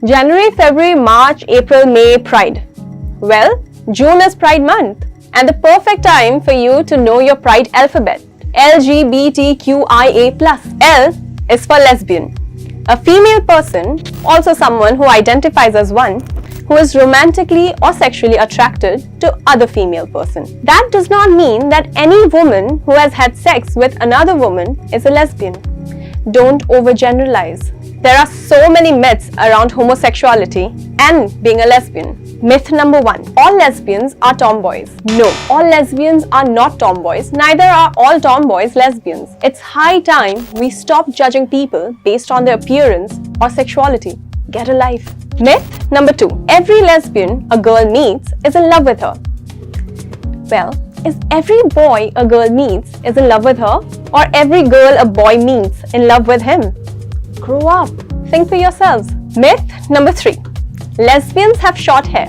January, February, March, April, May, Pride. Well, June is Pride month and the perfect time for you to know your Pride alphabet. LGBTQIA+. L is for lesbian. A female person, also someone who identifies as one, who is romantically or sexually attracted to other female person. That does not mean that any woman who has had sex with another woman is a lesbian. Don't overgeneralize. There are so many myths around homosexuality and being a lesbian. Myth number 1. All lesbians are tomboys. No, all lesbians are not tomboys. Neither are all tomboys lesbians. It's high time we stop judging people based on their appearance or sexuality. Get a life. Myth number 2. Every lesbian a girl meets is in love with her. Well, is every boy a girl meets is in love with her, or every girl a boy meets in love with him? Grow up. Think for yourselves. Myth number 3. Lesbians have short hair.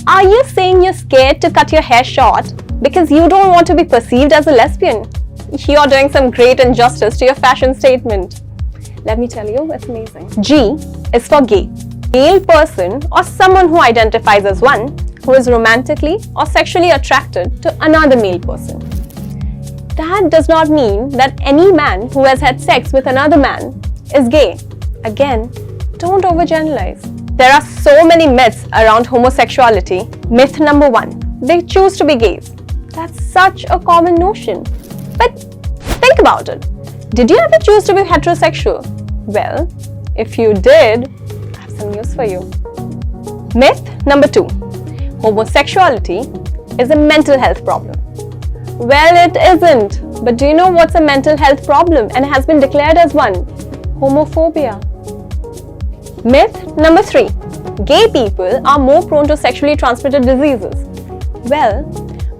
Are you saying you're scared to cut your hair short because you don't want to be perceived as a lesbian? You're doing some great injustice to your fashion statement. Let me tell you, it's amazing. G is for gay. Male person or someone who identifies as one who is romantically or sexually attracted to another male person. That does not mean that any man who has had sex with another man is gay. Again, don't overgeneralize. There are so many myths around homosexuality. Myth number 1. They choose to be gays. That's such a common notion. But think about it. Did you ever choose to be heterosexual? Well, if you did, I have some news for you. Myth number 2. Homosexuality is a mental health problem. Well, it isn't. But do you know what's a mental health problem and has been declared as one? Homophobia. Myth number 3. Gay people are more prone to sexually transmitted diseases. Well,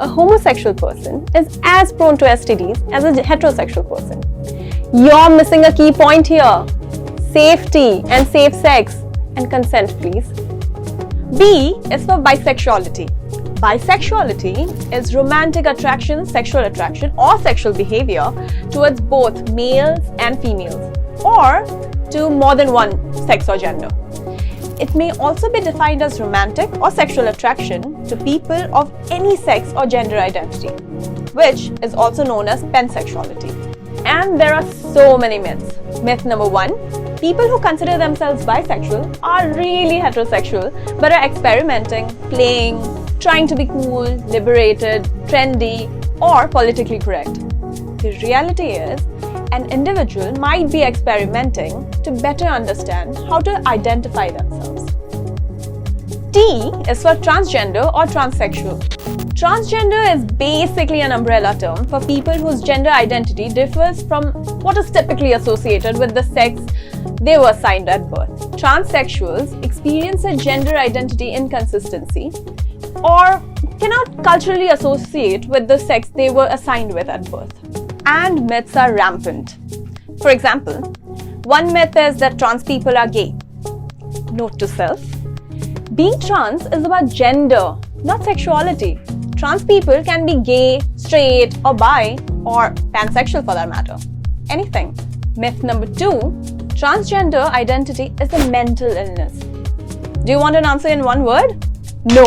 a homosexual person is as prone to STDs as a heterosexual person. You're missing a key point here. Safety and safe sex and consent, please. B is for bisexuality. Bisexuality is romantic attraction, sexual attraction, or sexual behavior towards both males and females, or to more than one sex or gender. It may also be defined as romantic or sexual attraction to people of any sex or gender identity, which is also known as pansexuality. And there are so many myths. Myth number 1. People who consider themselves bisexual are really heterosexual but are experimenting, playing, trying to be cool, liberated, trendy, or politically correct. The reality is, an individual might be experimenting to better understand how to identify themselves. T is for transgender or transsexual. Transgender is basically an umbrella term for people whose gender identity differs from what is typically associated with the sex they were assigned at birth. Transsexuals experience a gender identity inconsistency or cannot culturally associate with the sex they were assigned with at birth. And myths are rampant. For example, one myth is that trans people are gay. Note to self: being trans is about gender, not sexuality. Trans people can be gay, straight, or bi, or pansexual for that matter. Anything. Myth number 2, transgender identity is a mental illness. Do you want an answer in one word? No.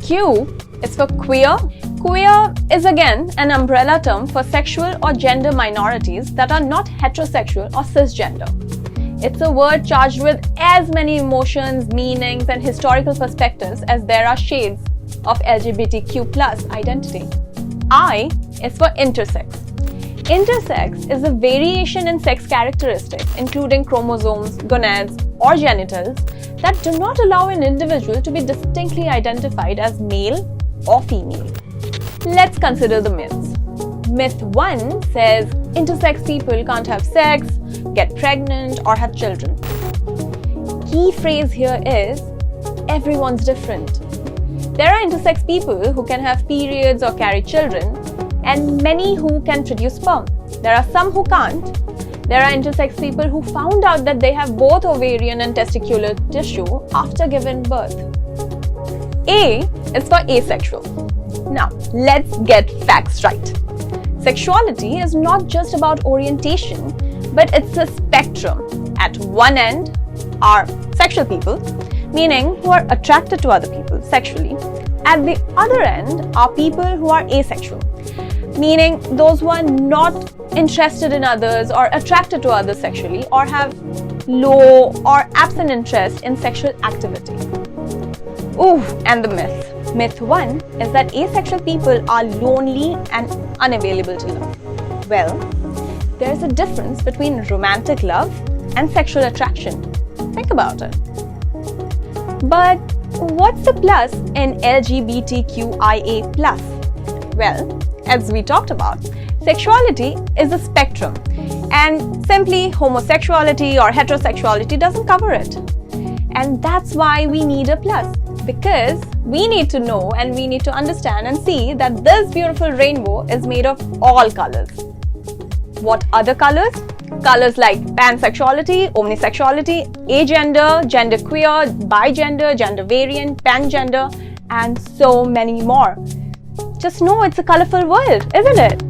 Q is for queer. Queer is again an umbrella term for sexual or gender minorities that are not heterosexual or cisgender. It's a word charged with as many emotions, meanings, and historical perspectives as there are shades of LGBTQ+ identity. I is for intersex. Intersex is a variation in sex characteristics, including chromosomes, gonads, or genitals, that do not allow an individual to be distinctly identified as male or female. Let's consider the myths. Myth 1 says intersex people can't have sex, get pregnant, or have children. Key phrase here is everyone's different. There are intersex people who can have periods or carry children, and many who can produce sperm. There are some who can't. There are intersex people who found out that they have both ovarian and testicular tissue after giving birth. A is for asexual. Now, let's get facts right. Sexuality is not just about orientation, but it's a spectrum. At one end, are sexual people, meaning who are attracted to other people sexually. At the other end are people who are asexual, meaning those who are not interested in others or attracted to others sexually or have low or absent interest in sexual activity. Ooh, and the myth. Myth 1 is that asexual people are lonely and unavailable to love. Well, there's a difference between romantic love and sexual attraction. Think about it. But what's the plus in LGBTQIA+? Well, as we talked about, sexuality is a spectrum, and simply homosexuality or heterosexuality doesn't cover it. And that's why we need a plus, because we need to know and we need to understand and see that this beautiful rainbow is made of all colors. What other colors? Colors like pansexuality, omnisexuality, agender, genderqueer, bigender, gender variant, pangender, and so many more. Just know it's a colorful world, isn't it?